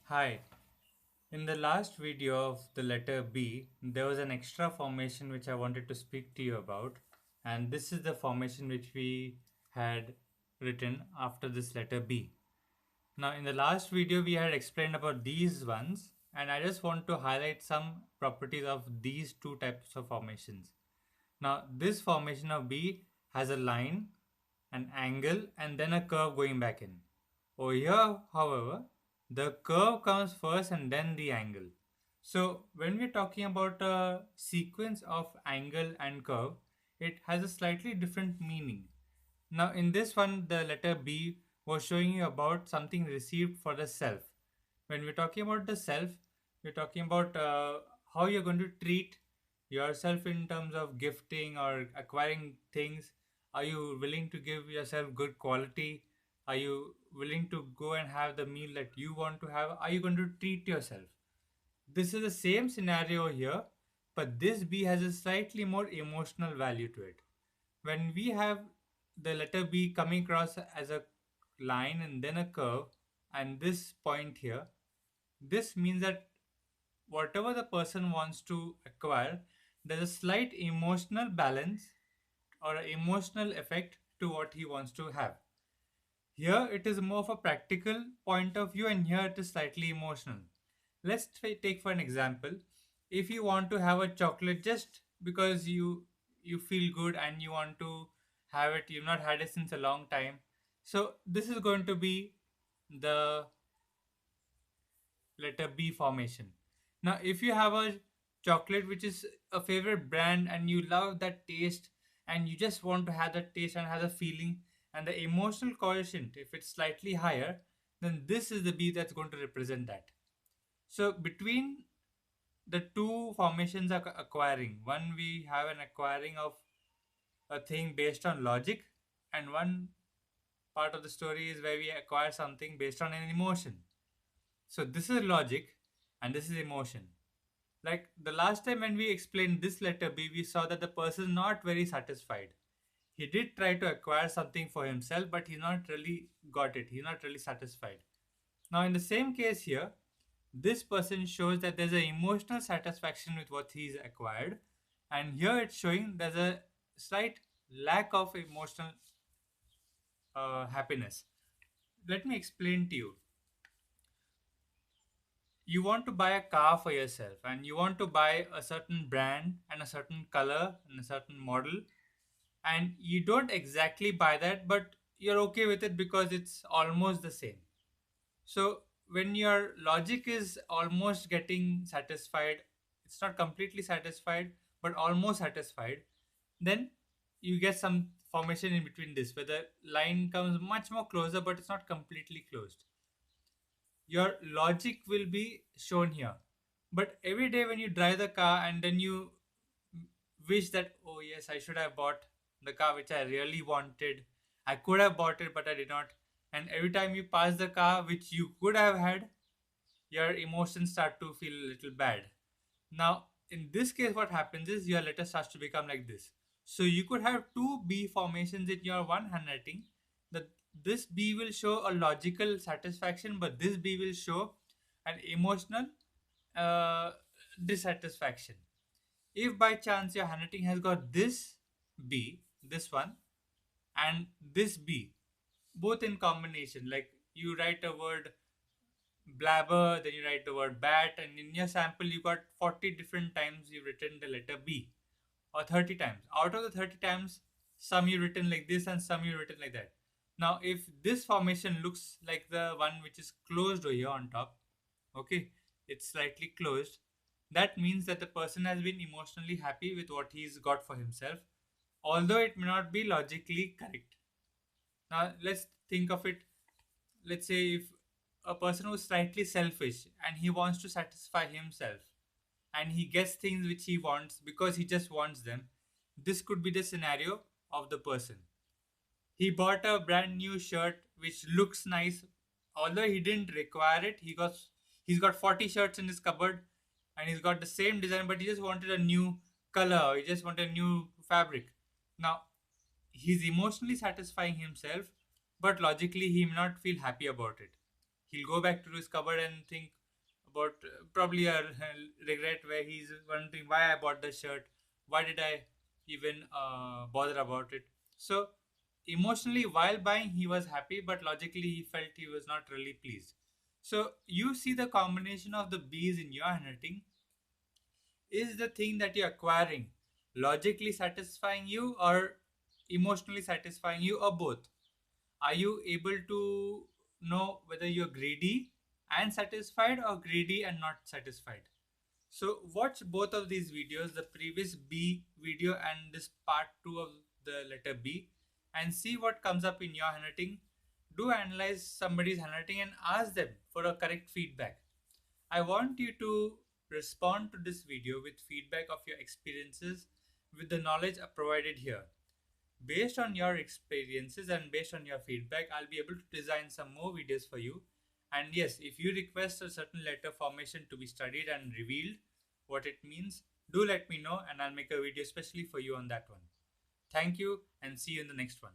Hi. In the last video of the letter B, there was an extra formation which I wanted to speak to you about, and this is the formation which we had written after this letter B. Now, in the last video, we had explained about these ones, and I just want to highlight some properties of these two types of formations. Now, this formation of B has a line, an angle, and then a curve going back in. Over here, however, the curve comes first and then the angle. So, when we're talking about a sequence of angle and curve, it has a slightly different meaning. Now, in this one, the letter B was showing you about something received for the self. When we're talking about the self, we're talking about how you're going to treat yourself in terms of gifting or acquiring things. Are you willing to give yourself good quality? Are you willing to go and have the meal that you want to have? Are you going to treat yourself? This is the same scenario here, but this B has a slightly more emotional value to it. When we have the letter B coming across as a line and then a curve, and this point here, this means that whatever the person wants to acquire, there's a slight emotional balance or an emotional effect to what he wants to have. Here it is more of a practical point of view, and here it is slightly emotional. Let's take for an example. If you want to have a chocolate just because you feel good and you want to have it, you've not had it since a long time. So this is going to be the letter B formation. Now, if you have a chocolate which is a favorite brand and you love that taste and you just want to have that taste and have the feeling and the emotional quotient, if it's slightly higher, then this is the B that's going to represent that. So, between the two formations are acquiring, one we have an acquiring of a thing based on logic, and one part of the story is where we acquire something based on an emotion. So, this is logic and this is emotion. Like the last time when we explained this letter B, we saw that the person is not very satisfied. He did try to acquire something for himself, but he not really got it. He's not really satisfied. Now, in the same case here, this person shows that there's an emotional satisfaction with what he's acquired, and here it's showing there's a slight lack of emotional happiness. Let me explain to you. You want to buy a car for yourself and you want to buy a certain brand and a certain color and a certain model, and you don't exactly buy that, but you're okay with it because it's almost the same. So when your logic is almost getting satisfied, it's not completely satisfied but almost satisfied, then you get some formation in between this where the line comes much more closer but it's not completely closed. Your logic will be shown here. But every day when you drive the car and then you wish that, oh yes, I should have bought the car which I really wanted. I could have bought it, but I did not. And every time you pass the car which you could have had, your emotions start to feel a little bad. Now, in this case, what happens is your letter starts to become like this. So you could have two B formations in your one handwriting. That this B will show a logical satisfaction, but this B will show an emotional uh, dissatisfaction. If by chance your handwriting has got this B, this one, and this B, both in combination, like you write a word blabber, then you write the word bat, and in your sample you got 40 different times you've written the letter B, or 30 times. Out of the 30 times, some you written like this and some you written like that. Now, if this formation looks like the one which is closed over here on top, okay, it's slightly closed, that means that the person has been emotionally happy with what he's got for himself, although it may not be logically correct. Now, let's think of it. Let's say if a person who's slightly selfish and he wants to satisfy himself and he gets things which he wants because he just wants them, this could be the scenario of the person. He bought a brand new shirt which looks nice, although he didn't require it. He's got 40 shirts in his cupboard and he's got the same design, but he just wanted a new color, or he just wanted a new fabric. Now he's emotionally satisfying himself, but logically he may not feel happy about it. He'll go back to his cupboard and think about probably a regret where he's wondering why I bought the shirt, why did I even bother about it. So emotionally, while buying, he was happy, but logically, he felt he was not really pleased. So you see the combination of the bees in your handwriting is the thing that you're acquiring logically satisfying you or emotionally satisfying you or both? Are you able to know whether you're greedy and satisfied or greedy and not satisfied? So watch both of these videos, the previous B video and this part 2 of the letter B, and see what comes up in your handwriting. Do analyze somebody's handwriting and ask them for a correct feedback. I want you to respond to this video with feedback of your experiences with the knowledge provided here. Based on your experiences and based on your feedback, I'll be able to design some more videos for you. And yes, if you request a certain letter formation to be studied and revealed, what it means, do let me know and I'll make a video especially for you on that one. Thank you and see you in the next one.